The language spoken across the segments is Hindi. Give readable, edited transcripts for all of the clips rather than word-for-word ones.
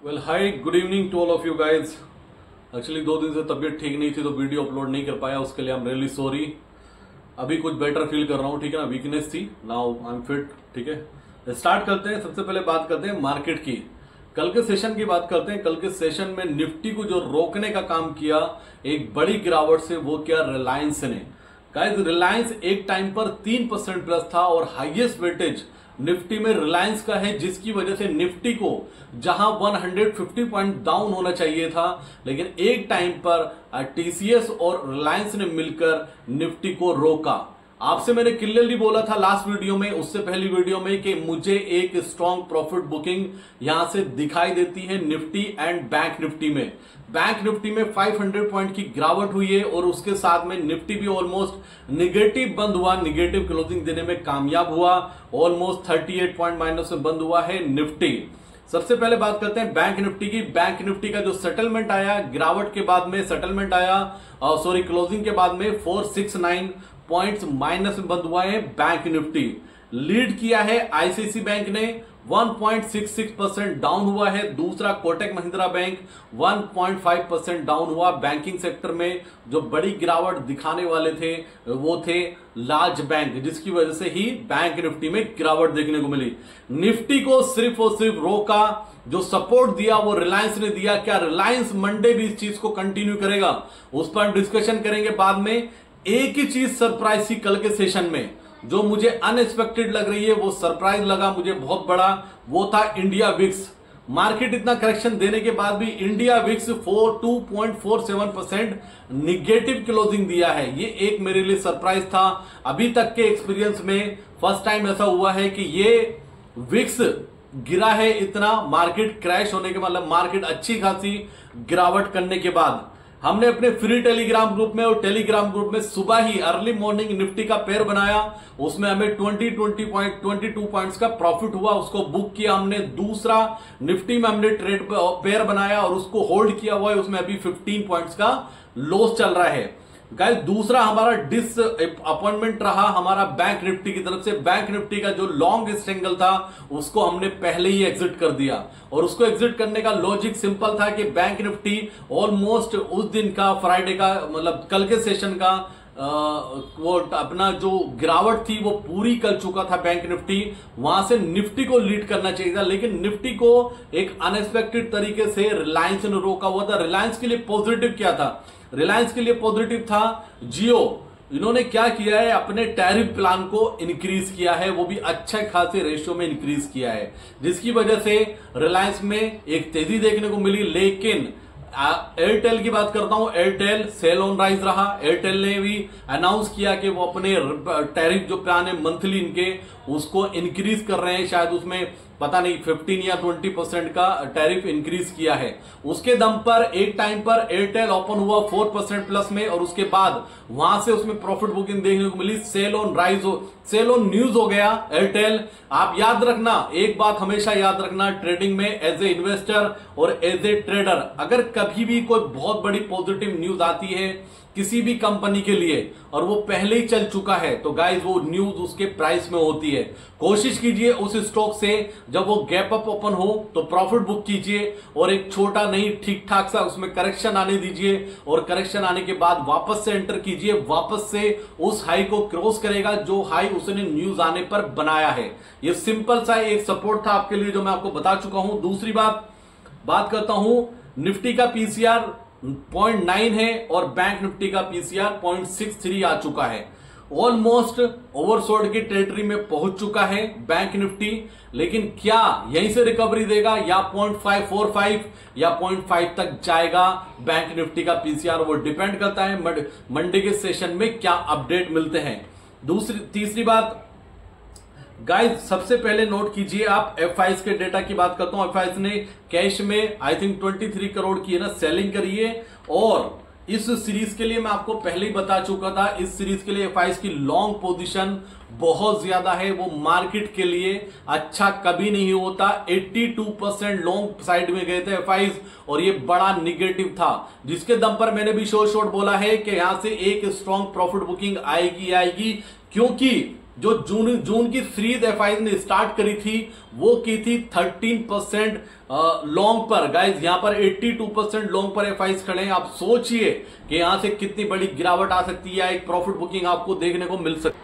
Well hi good evening to all of you guys. Actually 2 दिन से तबीयत ठीक नहीं थी तो वीडियो अपलोड नहीं कर पाया, उसके लिए आई एम रियली सॉरी। अभी कुछ बेटर फील कर रहा हूँ, ठीक है ना। वीकनेस थी, नाउ आई एम फिट, ठीक है। स्टार्ट करते हैं। सबसे पहले बात करते हैं मार्केट की। कल के सेशन की बात करते हैं। कल के सेशन में निफ्टी को जो रोकने का काम किया एक बड़ी गिरावट से, वो क्या, रिलायंस ने। गाइज रिलायंस एक टाइम पर 3% प्लस था और हाईएस्ट वेटेज निफ्टी में रिलायंस का है, जिसकी वजह से निफ्टी को जहां 150 पॉइंट डाउन होना चाहिए था, लेकिन एक टाइम पर टीसीएस और रिलायंस ने मिलकर निफ्टी को रोका। आपसे मैंने क्लियरली बोला था लास्ट वीडियो में, उससे पहली वीडियो में, कि मुझे एक स्ट्रॉन्ग प्रॉफिट बुकिंग यहां से दिखाई देती है निफ्टी एंड बैंक निफ्टी में। बैंक निफ्टी में 500 पॉइंट की गिरावट हुई है और उसके साथ में निफ्टी भी ऑलमोस्ट निगेटिव बंद हुआ, निगेटिव क्लोजिंग देने में कामयाब हुआ। ऑलमोस्ट 38 पॉइंट माइनस में बंद हुआ है निफ्टी। सबसे पहले बात करते हैं बैंक निफ्टी की। बैंक निफ्टी का जो सेटलमेंट आया गिरावट के बाद में, सेटलमेंट आया क्लोजिंग के बाद में 469 पॉइंट्स माइनस में बंद हुआ है बैंक निफ्टी। लीड किया है आईसीआईसी बैंक ने, 1.66% डाउन हुआ है। दूसरा कोटक महिंद्रा बैंक 1.5% डाउन हुआ। बैंकिंग सेक्टर में जो बड़ी गिरावट दिखाने वाले थे वो थे लार्ज बैंक, जिसकी वजह से ही बैंक निफ्टी में गिरावट देखने को मिली। निफ्टी को सिर्फ और सिर्फ रोका, जो सपोर्ट दिया वो रिलायंस ने दिया। क्या रिलायंस मंडे भी इस चीज को कंटिन्यू करेगा, उस पर डिस्कशन करेंगे बाद में। एक ही चीज सरप्राइज थी कल के सेशन में, जो मुझे अनएक्सपेक्टेड लग रही है, वो सरप्राइज लगा मुझे बहुत बड़ा, वो था इंडिया विक्स। मार्केट इतना करेक्शन देने के बाद भी इंडिया विक्स 2.47% निगेटिव क्लोजिंग दिया है। ये एक मेरे लिए सरप्राइज था। अभी तक के एक्सपीरियंस में फर्स्ट टाइम ऐसा हुआ है कि ये विक्स गिरा है इतना, मार्केट क्रैश होने के, मतलब मार्केट अच्छी खासी गिरावट करने के बाद। हमने अपने फ्री टेलीग्राम ग्रुप में और टेलीग्राम ग्रुप में सुबह ही अर्ली मॉर्निंग निफ्टी का पेयर बनाया, उसमें हमें 22 पॉइंट्स का प्रॉफिट हुआ, उसको बुक किया हमने। दूसरा निफ्टी में हमने ट्रेड पेयर बनाया और उसको होल्ड किया हुआ है, उसमें अभी 15 पॉइंट्स का लॉस चल रहा है। गाइस दूसरा हमारा डिस अपॉइंटमेंट रहा हमारा बैंक निफ्टी की तरफ से। बैंक निफ्टी का जो लॉन्ग स्ट्रेंगल था उसको हमने पहले ही एग्जिट कर दिया, और उसको एग्जिट करने का लॉजिक सिंपल था कि बैंक निफ्टी ऑलमोस्ट उस दिन का, फ्राइडे का, मतलब कल के सेशन का वो अपना जो गिरावट थी वो पूरी कर चुका था बैंक निफ्टी। वहां से निफ्टी को लीड करना चाहिए था, लेकिन निफ्टी को एक अनएक्सपेक्टेड तरीके से रिलायंस ने रोका हुआ था। रिलायंस के लिए पॉजिटिव क्या था? रिलायंस के लिए पॉजिटिव था जियो। इन्होंने क्या किया है, अपने टैरिफ प्लान को इंक्रीज किया है, वो भी अच्छे खासे रेशियो में इंक्रीज किया है, जिसकी वजह से रिलायंस में एक तेजी देखने को मिली। लेकिन एयरटेल की बात करता हूं, एयरटेल सेल ऑन राइज रहा। एयरटेल ने भी अनाउंस किया कि वो अपने टैरिफ जो प्लान है मंथली इनके, उसको इंक्रीज कर रहे हैं। शायद उसमें पता नहीं 15 या 20% का टैरिफ इंक्रीज किया है। उसके दम पर एक टाइम पर एयरटेल ओपन हुआ 4% प्लस में, और उसके बाद वहां से उसमें प्रॉफिट बुकिंग देखने को मिली। सेल ऑन राइज हो, सेल ऑन न्यूज हो गया एयरटेल। आप याद रखना, एक बात हमेशा याद रखना, ट्रेडिंग में एज ए इन्वेस्टर और एज ए ट्रेडर, अगर कभी भी कोई बहुत बड़ी पॉजिटिव न्यूज आती है किसी भी कंपनी के लिए और वो पहले ही चल चुका है, तो गाइस वो न्यूज उसके प्राइस में होती है। कोशिश कीजिए उस स्टॉक से जब वो गैप अप ओपन हो तो प्रॉफिट बुक कीजिए, और एक छोटा नहीं ठीक ठाक सा उसमें करेक्शन आने दीजिए, और करेक्शन आने के बाद वापस से एंटर कीजिए, वापस से उस हाई को क्रॉस करेगा जो हाई उसने न्यूज आने पर बनाया है। ये सिंपल सा एक सपोर्ट था आपके लिए जो मैं आपको बता चुका हूं। दूसरी बात करता हूं, निफ्टी का पीसीआर 0.9 है और बैंक निफ्टी का पीसीआर 0.63 आ चुका है। ऑलमोस्ट ओवरसोल्ड की टेरिटरी में पहुंच चुका है बैंक निफ्टी, लेकिन क्या यहीं से रिकवरी देगा या 0.545 या 0.5 तक जाएगा बैंक निफ्टी का पीसीआर? वो डिपेंड करता है मंडे के सेशन में क्या अपडेट मिलते हैं। तीसरी बात गाइस, सबसे पहले नोट कीजिए आप, एफआईएस के डेटा की बात करता हूं। एफआईएस ने कैश में आई थिंक 23 करोड़ की है ना सेलिंग करी है, और इस सीरीज के लिए मैं आपको पहले ही बता चुका था, इस सीरीज के लिए एफआईएस की लॉन्ग पोजीशन बहुत ज्यादा है। वो मार्केट के लिए अच्छा कभी नहीं होता। 82% लॉन्ग साइड में गए थे एफआईएस, और ये बड़ा निगेटिव था, जिसके दम पर मैंने भी शॉर्ट बोला है कि यहां से एक स्ट्रॉन्ग प्रॉफिट बुकिंग आएगी, क्योंकि जो जून की सीरीज एफआई ने स्टार्ट करी थी वो की थी 13% लॉन्ग पर। गाइज यहां पर 82% लॉन्ग पर एफआईज खड़े हैं। आप सोचिए कि यहां से कितनी बड़ी गिरावट आ सकती है, एक प्रॉफिट बुकिंग आपको देखने को मिल सकती है।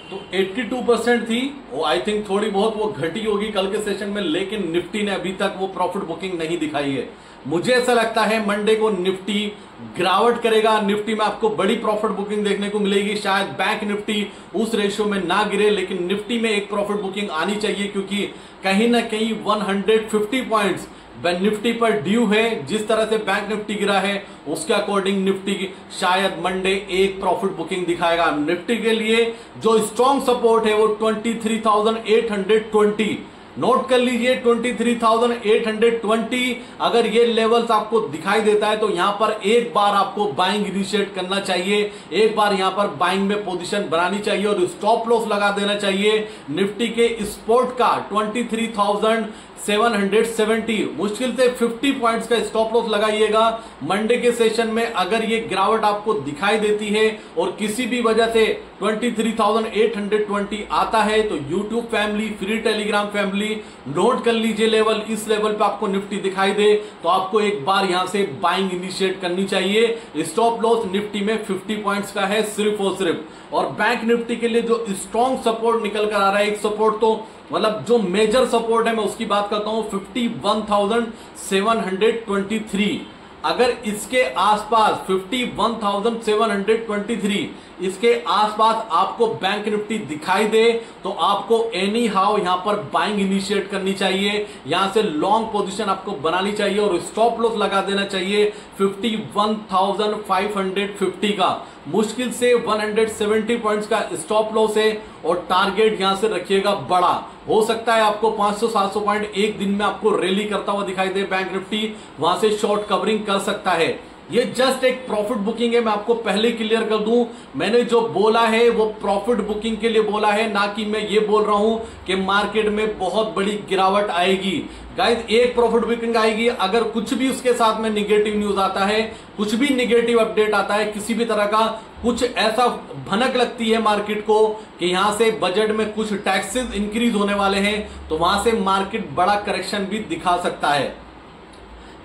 तो 82% थी, वो आई थिंक थोड़ी बहुत वो घटी होगी कल के सेशन में, लेकिन निफ्टी ने अभी तक वो प्रॉफिट बुकिंग नहीं दिखाई है। मुझे ऐसा लगता है मंडे को निफ्टी गिरावट करेगा, निफ्टी में आपको बड़ी प्रॉफिट बुकिंग देखने को मिलेगी। शायद बैंक निफ्टी उस रेशियो में ना गिरे, लेकिन निफ्टी में एक प्रॉफिट बुकिंग आनी चाहिए, क्योंकि कहीं ना कहीं 150 पॉइंट्स निफ्टी पर ड्यू है। जिस तरह से बैंक निफ्टी गिरा है उसके अकॉर्डिंग निफ्टी शायद मंडे एक प्रॉफिट बुकिंग दिखाएगा। निफ्टी के लिए जो स्ट्रॉन्ग सपोर्ट है वो 23,820, नोट कर लीजिए 23,820। अगर ये लेवल्स आपको दिखाई देता है तो यहां पर एक बार आपको बाइंग इनिशिएट करना चाहिए, एक बार यहां पर बाइंग में पोजीशन बनानी चाहिए और स्टॉप लॉस लगा देना चाहिए। निफ्टी के स्पोर्ट का 23,770, मुश्किल से 50 पॉइंट्स का स्टॉप लॉस लगाइएगा। मंडे के सेशन में अगर ये गिरावट आपको दिखाई देती है और किसी भी वजह से 23,820 आता है तो YouTube family, free Telegram family, note कर लीजिए लेवल। इस लेवल पे आपको निफ्टी दिखाई दे तो आपको एक बार यहां से बाइंग इनिशिएट करनी चाहिए। स्टॉप लॉस निफ्टी में 50 पॉइंट्स का है सिर्फ और सिर्फ। और बैंक निफ्टी के लिए जो स्ट्रॉन्ग सपोर्ट निकल कर आ रहा है, एक सपोर्ट तो मतलब जो मेजर सपोर्ट है मैं उसकी बात करता हूं 51,723। अगर इसके आसपास 51,723 इसके आसपास आपको बैंक निफ्टी दिखाई दे तो आपको एनी हाउ यहां पर बाइंग इनिशिएट करनी चाहिए, यहां से लॉन्ग पोजीशन आपको बनानी चाहिए और स्टॉप लॉस लगा देना चाहिए 51,550 का। मुश्किल से 170 पॉइंट्स का स्टॉप लॉस है और टारगेट यहां से रखिएगा बड़ा। हो सकता है आपको 500-700 पॉइंट एक दिन में आपको रैली करता हुआ दिखाई दे बैंक निफ्टी, वहां से शॉर्ट कवरिंग कर सकता है। ये जस्ट एक प्रॉफिट बुकिंग है, मैं आपको पहले क्लियर कर दूं। मैंने जो बोला है वो प्रॉफिट बुकिंग के लिए बोला है, ना कि मैं ये बोल रहा हूं कि मार्केट में बहुत बड़ी गिरावट आएगी। गाइस एक प्रॉफिट बुकिंग आएगी, अगर कुछ भी उसके साथ में निगेटिव न्यूज आता है, कुछ भी निगेटिव अपडेट आता है, किसी भी तरह का कुछ ऐसा भनक लगती है मार्केट को कि यहां से बजट में कुछ टैक्सेस इंक्रीज होने वाले हैं, तो वहां से मार्केट बड़ा करेक्शन भी दिखा सकता है।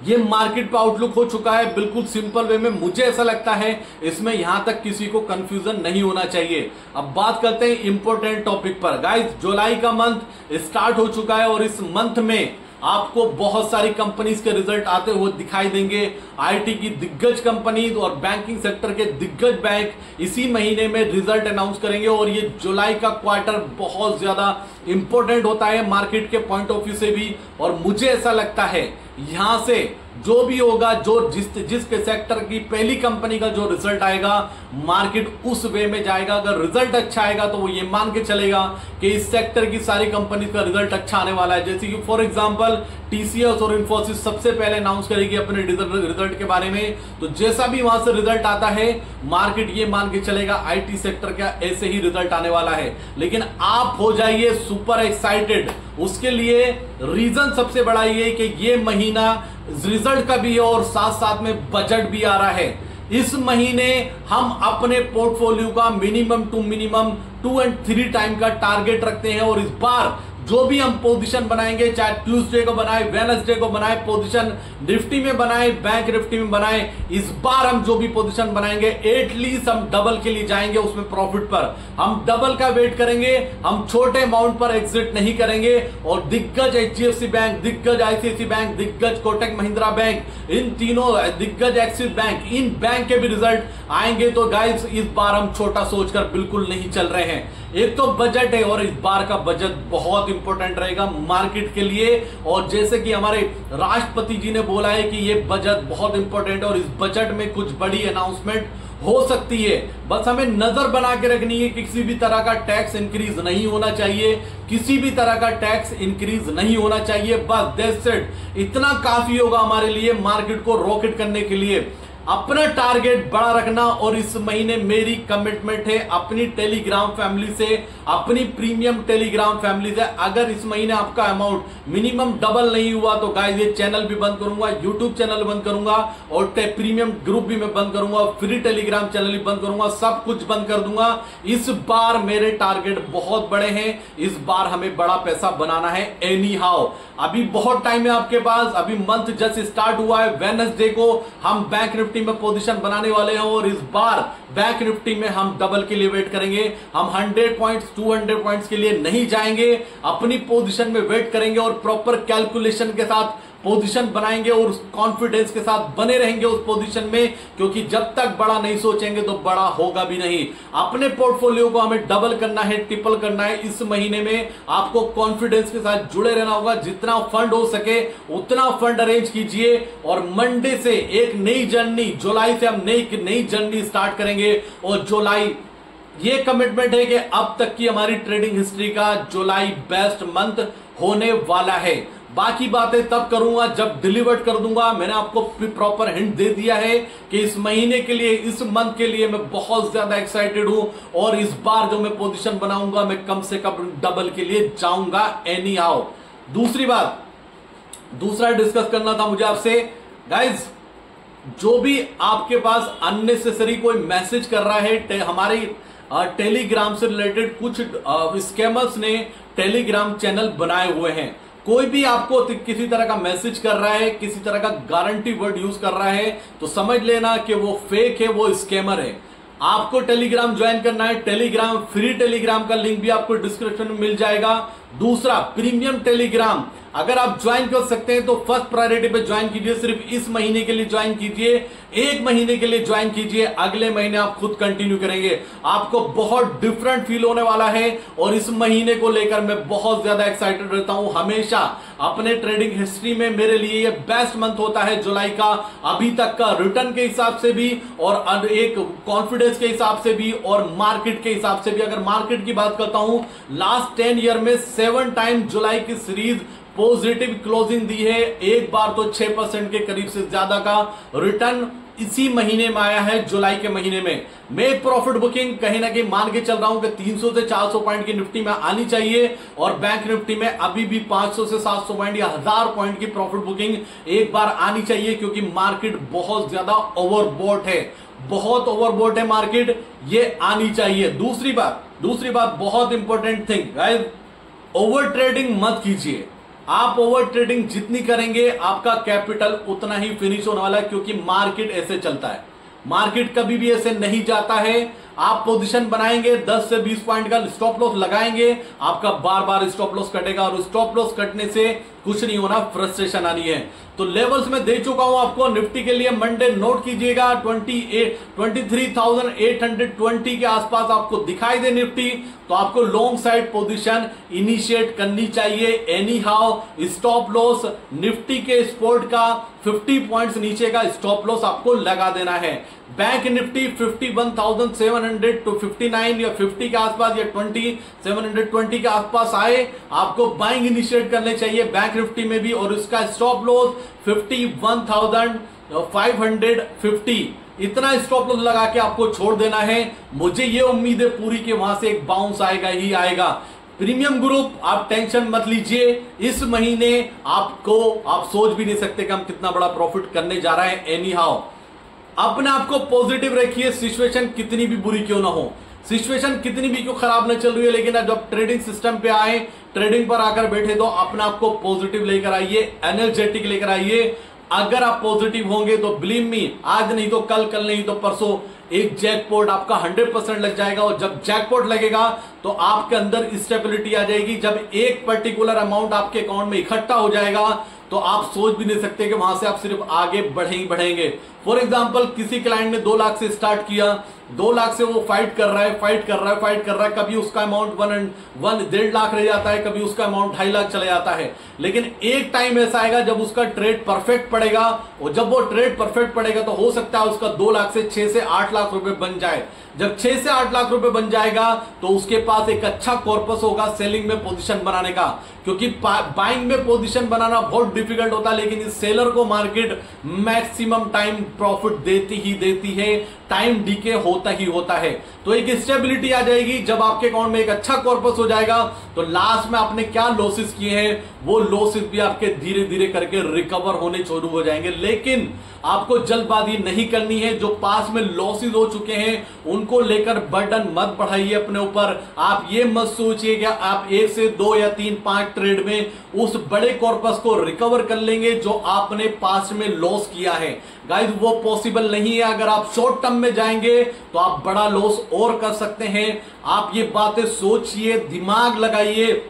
ये मार्केट का आउटलुक हो चुका है बिल्कुल सिंपल वे में। मुझे ऐसा लगता है इसमें यहां तक किसी को कंफ्यूजन नहीं होना चाहिए। अब बात करते हैं इंपॉर्टेंट टॉपिक पर। गाइस जुलाई का मंथ स्टार्ट हो चुका है और इस मंथ में आपको बहुत सारी कंपनीज के रिजल्ट आते हुए दिखाई देंगे। आईटी की दिग्गज कंपनीज और बैंकिंग सेक्टर के दिग्गज बैंक इसी महीने में रिजल्ट अनाउंस करेंगे और ये जुलाई का क्वार्टर बहुत ज्यादा इंपॉर्टेंट होता है मार्केट के पॉइंट ऑफ व्यू से भी। और मुझे ऐसा लगता है यहां से जो भी होगा, जो जिसके सेक्टर की पहली कंपनी का जो रिजल्ट आएगा, मार्केट उस वे में जाएगा। अगर रिजल्ट अच्छा आएगा तो वो ये मान के चलेगा कि इस सेक्टर की सारी कंपनी का रिजल्ट अच्छा आने वाला है। जैसे कि फॉर एग्जांपल टीसीएस और इन्फोसिस सबसे पहले अनाउंस करेगी अपने रिजल्ट के बारे में, तो जैसा भी वहां से रिजल्ट आता है मार्केट ये मान के चलेगा आईटी सेक्टर का ऐसे ही रिजल्ट आने वाला है। लेकिन आप हो जाइए सुपर एक्साइटेड, उसके लिए रीजन सबसे बड़ा ये कि ये महीना रिजल्ट का भी है और साथ साथ में बजट भी आ रहा है। इस महीने हम अपने पोर्टफोलियो का मिनिमम 2 and 3 टाइम का टारगेट रखते हैं और इस बार जो भी हम पोजीशन बनाएंगे, चाहे ट्यूसडे को बनाए, वेडनेसडे को बनाए, पोजीशन निफ्टी में बनाए, बैंक निफ्टी में बनाए, इस बार हम जो भी पोजीशन बनाएंगे एटलीस्ट हम डबल के लिए जाएंगे। उसमें प्रॉफिट पर हम डबल का वेट करेंगे, हम छोटे अमाउंट पर एग्जिट नहीं करेंगे। और दिग्गज एचडीएफसी बैंक, दिग्गज आईसीआईसी बैंक, दिग्गज कोटक महिंद्रा बैंक, इन तीनों दिग्गज एक्सिस बैंक, इन बैंक के भी रिजल्ट आएंगे। तो गाइस इस बार हम छोटा सोचकर बिल्कुल नहीं चल रहे हैं। एक तो बजट है और इस बार का बजट बहुत इंपॉर्टेंट रहेगा मार्केट के लिए। और जैसे कि हमारे राष्ट्रपति जी ने बोला है कि ये बजट बहुत इंपॉर्टेंट है और इस बजट में कुछ बड़ी अनाउंसमेंट हो सकती है। बस हमें नजर बना के रखनी है कि किसी भी तरह का टैक्स इंक्रीज नहीं होना चाहिए, किसी भी तरह का टैक्स इंक्रीज नहीं होना चाहिए। बस दैट्स इट, इतना काफी होगा हमारे लिए मार्केट को रॉकेट करने के लिए। अपना टारगेट बड़ा रखना। और इस महीने मेरी कमिटमेंट है अपनी टेलीग्राम फैमिली से, अपनी प्रीमियम टेलीग्राम फैमिली से, अगर इस महीने आपका अमाउंट मिनिमम डबल नहीं हुआ तो गाइस ये चैनल भी बंद करूंगा, यूट्यूब चैनल बंद करूंगा और प्रीमियम ग्रुप भी मैं बंद करूंगा, फ्री टेलीग्राम चैनल भी बंद करूंगा, सब कुछ बंद कर दूंगा। इस बार मेरे टारगेट बहुत बड़े हैं, इस बार हमें बड़ा पैसा बनाना है एनी हाउ। अभी बहुत टाइम है आपके पास, अभी मंथ जस्ट स्टार्ट हुआ है। वेडनेसडे को हम बैंक निफ्टी में पोजीशन बनाने वाले हैं और इस बार बैंक निफ्टी में हम डबल के लिए वेट करेंगे। हम 100 पॉइंट्स 200 पॉइंट्स के लिए नहीं जाएंगे, अपनी पोजीशन में वेट करेंगे और प्रॉपर कैलकुलेशन के साथ पोजीशन बनाएंगे और कॉन्फिडेंस के साथ बने रहेंगे उस पोजीशन में, क्योंकि जब तक बड़ा नहीं सोचेंगे तो बड़ा होगा भी नहीं। अपने पोर्टफोलियो को हमें डबल करना है, ट्रिपल करना है। इस महीने में आपको कॉन्फिडेंस के साथ जुड़े रहना होगा, जितना फंड हो सके उतना फंड अरेंज कीजिए और मंडे से एक नई जर्नी, जुलाई से हम नई जर्नी स्टार्ट करेंगे। और जुलाई, ये कमिटमेंट है कि अब तक की हमारी ट्रेडिंग हिस्ट्री का जुलाई बेस्ट मंथ होने वाला है। बाकी बातें तब करूंगा जब डिलीवर कर दूंगा। मैंने आपको प्रॉपर हिंट दे दिया है कि इस महीने के लिए, इस मंथ के लिए मैं बहुत ज्यादा एक्साइटेड हूं और इस बार जो मैं पोजीशन बनाऊंगा मैं कम से कम डबल के लिए जाऊंगा एनी हाउ। दूसरी बात, दूसरा डिस्कस करना था मुझे आपसे गाइज, जो भी आपके पास अननेसेसरी कोई मैसेज कर रहा है, हमारे टेलीग्राम से रिलेटेड कुछ स्कैमर्स ने टेलीग्राम चैनल बनाए हुए हैं। कोई भी आपको किसी तरह का मैसेज कर रहा है, किसी तरह का गारंटी वर्ड यूज कर रहा है तो समझ लेना कि वो फेक है, वो स्कैमर है। आपको टेलीग्राम ज्वाइन करना है, टेलीग्राम, फ्री टेलीग्राम का लिंक भी आपको डिस्क्रिप्शन में मिल जाएगा। दूसरा, प्रीमियम टेलीग्राम अगर आप ज्वाइन कर सकते हैं तो फर्स्ट प्रायोरिटी पे ज्वाइन कीजिए। सिर्फ इस महीने के लिए ज्वाइन कीजिए, 1 महीने के लिए ज्वाइन कीजिए, अगले महीने आप खुद कंटिन्यू करेंगे। आपको बहुत डिफरेंट फील होने वाला है और इस महीने को लेकर मैं बहुत ज्यादा एक्साइटेड रहता हूं। हमेशा अपने ट्रेडिंग हिस्ट्री में मेरे लिए ये बेस्ट मंथ होता है जुलाई का, अभी तक का रिटर्न के हिसाब से भी और एक कॉन्फिडेंस के हिसाब से भी और मार्केट के हिसाब से भी। अगर मार्केट की बात करता हूं, लास्ट 10 ईयर में 7 टाइम जुलाई की सीरीज पॉजिटिव क्लोजिंग दी है। एक बार तो 6% के करीब से ज्यादा का रिटर्न इसी महीने में आया है, जुलाई के महीने में। मैं प्रॉफिट बुकिंग कहीं ना कहीं मान के चल रहा हूं कि 300 से 400 पॉइंट की निफ्टी में आनी चाहिए और बैंक निफ्टी में अभी भी 500 से 700 पॉइंट या 1000 पॉइंट की प्रॉफिट बुकिंग एक बार आनी चाहिए, क्योंकि मार्केट बहुत ज्यादा ओवरबॉट है, बहुत ओवरबॉट है मार्केट, ये आनी चाहिए। दूसरी बात बहुत important thing guys, over trading मत कीजिए। आप ओवर ट्रेडिंग जितनी करेंगे आपका कैपिटल उतना ही फिनिश होने वाला है, क्योंकि मार्केट ऐसे चलता है, मार्केट कभी भी ऐसे नहीं जाता है। आप पोजीशन बनाएंगे, 10 से 20 पॉइंट का स्टॉप लॉस लगाएंगे, आपका बार बार स्टॉप लॉस कटेगा और स्टॉप लॉस कटने से कुछ नहीं होना, फ्रस्ट्रेशन आनी है। तो लेवल्स में दे चुका हूं आपको। निफ्टी के लिए मंडे नोट कीजिएगा, 23,820 के आसपास आपको दिखाई दे निफ्टी, तो आपको लॉन्ग साइड पोजीशन इनिशिएट करनी चाहिए any how. Stop loss Nifty के स्पोर्ट का 50 पॉइंट्स नीचे का स्टॉप लॉस आपको लगा देना है। बैंक निफ्टी 51,700 टू 59 या 50 के आसपास या 720 के आसपास आए, आपको बाइंग इनिशिएट करने चाहिए बैंक निफ्टी में भी, और उसका स्टॉप लॉस 51,550 इतना स्टॉप लॉस लगा के आपको छोड़ देना है। मुझे ये उम्मीद है पूरी कि वहां से एक बाउंस आएगा ही आएगा। प्रीमियम ग्रुप आप टेंशन मत लीजिए, इस महीने आप सोच भी नहीं सकते कि हम कितना बड़ा प्रॉफिट करने जा रहे हैं एनी हाउ। अपने आप को पॉजिटिव रखिए, सिचुएशन कितनी भी बुरी क्यों ना हो, सिचुएशन कितनी भी क्यों खराब न चल रही है, लेकिन जब ट्रेडिंग सिस्टम पे आए, ट्रेडिंग पर आकर बैठे तो अपने आप को पॉजिटिव लेकर आइए, एनर्जेटिक लेकर आइए। अगर आप पॉजिटिव होंगे तो बिलीव मी, आज नहीं तो कल, कल नहीं तो परसों एक जैकपॉट आपका 100% लग जाएगा। और जब जैकपॉट लगेगा तो आपके अंदर स्टेबिलिटी आ जाएगी। जब एक पर्टिकुलर अमाउंट आपके अकाउंट में इकट्ठा हो जाएगा तो आप सोच भी नहीं सकते कि वहां से आप सिर्फ आगे बढ़ेंगे। फॉर एग्जांपल, किसी क्लाइंट ने 2 लाख से स्टार्ट किया, 2 लाख से वो फाइट कर रहा है, कभी उसका अमाउंट 1.5 लाख रह जाता है, कभी उसका अमाउंट 2.5 लाख चला जाता है। लेकिन एक टाइम ऐसा आएगा जब उसका ट्रेड परफेक्ट पड़ेगा, और जब वो ट्रेड परफेक्ट पड़ेगा तो हो सकता है उसका 2 लाख से 6 से 8 लाख रुपए बन जाए। जब 6 से 8 लाख रुपए बन जाएगा तो उसके पास एक अच्छा कॉर्पस होगा सेलिंग में पोजीशन बनाने का, क्योंकि बाइंग में पोजीशन बनाना बहुत डिफिकल्ट होता है, लेकिन इस सेलर को मार्केट मैक्सिमम टाइम प्रॉफिट देती ही देती है, टाइम डीके होता ही होता है। तो एक स्टेबिलिटी आ जाएगी जब आपके अकाउंट में एक अच्छा कॉर्पस हो जाएगा, तो लास्ट में आपने क्या लॉसेस किए हैं वो लॉसेस भी आपके धीरे धीरे करके रिकवर होने शुरू हो जाएंगे। लेकिन आपको जल्दबाजी नहीं करनी है। जो पास में लॉसेस हो चुके हैं उनको लेकर बर्डन मत बढ़ाइए अपने ऊपर। आप ये मत सोचिए कि आप 1 से 2 या 3 5 ट्रेड में उस बड़े कॉर्पस को रिकवर कर लेंगे जो आपने पास्ट में लॉस किया है। गाइस वो पॉसिबल नहीं है। अगर आप शॉर्ट टर्म में जाएंगे तो आप बड़ा लॉस और कर सकते हैं। आप ये बातें सोचिए, दिमाग लगाइए।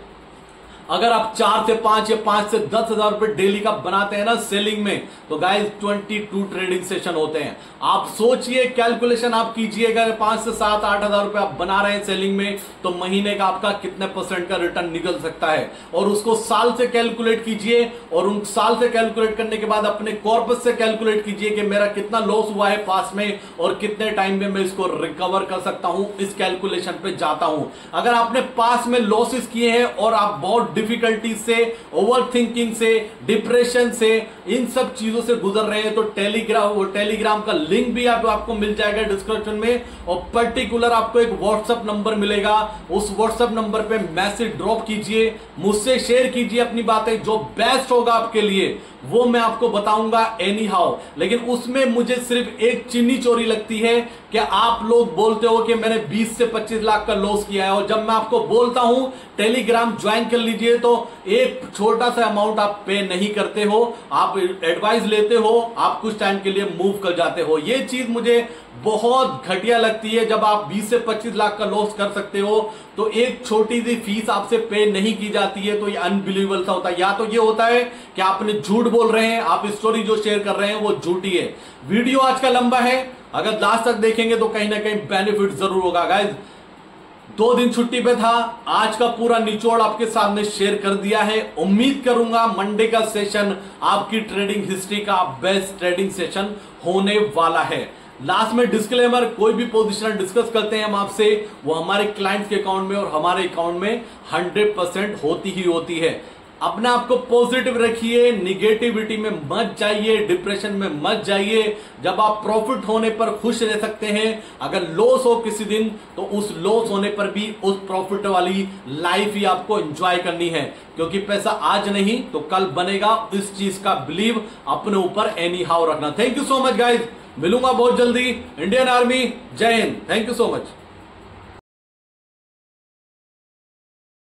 अगर आप 4 से 5 या 5 से 10 हजार रुपए डेली का बनाते हैं ना सेलिंग में, तो गाइस 22 ट्रेडिंग सेशन होते हैं। आप सोचिए, कैलकुलेशन आप कीजिएगा, 5 से 7 8 हजार रुपए आप बना रहे हैं सेलिंग में, तो महीने का आपका कितने % का रिटर्न निकल सकता है। और उसको साल से कैलकुलेट कीजिए, और उन साल से कैलकुलेट करने के बाद अपने कॉर्पस से कैलकुलेट कीजिए कि मेरा कितना लॉस हुआ है पास में और कितने टाइम में मैं इसको रिकवर कर सकता हूं। इस कैलकुलेशन पे जाता हूं। अगर आपने पास में लॉसेस किए हैं और आप बहुत डिफिकल्टी से, ओवर थिंकिंग से, डिप्रेशन से, इन सब चीजों से गुजर रहे हैं, तो टेलीग्राम का लिंक भी आपको मिल जाएगा डिस्क्रिप्शन में। और पर्टिकुलर आपको एक व्हाट्सएप नंबर मिलेगा, उस व्हाट्सएप नंबर पे मैसेज ड्रॉप कीजिए, मुझसे शेयर कीजिए अपनी बातें। जो बेस्ट होगा आपके लिए वो मैं आपको बताऊंगा एनी हाउ। लेकिन उसमें मुझे सिर्फ एक चीनी चोरी लगती है कि आप लोग बोलते हो कि मैंने 20 से 25 लाख का लॉस किया है, और जब मैं आपको बोलता हूं टेलीग्राम ज्वाइन कर लीजिए तो एक छोटा सा अमाउंट आप पे नहीं करते हो, आप एडवाइस लेते हो, आप कुछ टाइम के लिए मूव कर जाते हो। ये चीज मुझे बहुत घटिया लगती है। जब आप 20 से 25 लाख का लॉस कर सकते हो तो एक छोटी सी फीस आपसे पे नहीं की जाती है, तो ये अनबिलीवेबल सा होता है। या तो ये होता है कि आपने झूठ बोल रहे हैं, आप स्टोरी जो शेयर कर रहे हैं वो झूठी है। वीडियो आज का लंबा है, अगर लास्ट तक देखेंगे तो कहीं ना कहीं बेनिफिट जरूर होगा। गाइस 2 दिन छुट्टी पे था, आज का पूरा निचोड़ आपके सामने शेयर कर दिया है। उम्मीद करूंगा मंडे का सेशन आपकी ट्रेडिंग हिस्ट्री का बेस्ट ट्रेडिंग सेशन होने वाला है। लास्ट में डिस्क्लेमर, कोई भी पोजीशन डिस्कस करते हैं हम आपसे, वो हमारे क्लाइंट्स के अकाउंट में और हमारे अकाउंट में 100% होती ही होती है। अपने आप को पॉजिटिव रखिए, निगेटिविटी में मत जाइए, डिप्रेशन में मत जाइए। जब आप प्रॉफिट होने पर खुश रह सकते हैं, अगर लॉस हो किसी दिन तो उस लॉस होने पर भी उस प्रॉफिट वाली लाइफ ही आपको एंजॉय करनी है, क्योंकि पैसा आज नहीं तो कल बनेगा। इस चीज का बिलीव अपने ऊपर एनी हाउ रखना। Thank you so much guys, मिलूंगा बहुत जल्दी। इंडियन आर्मी, जय Hind, thank you so much.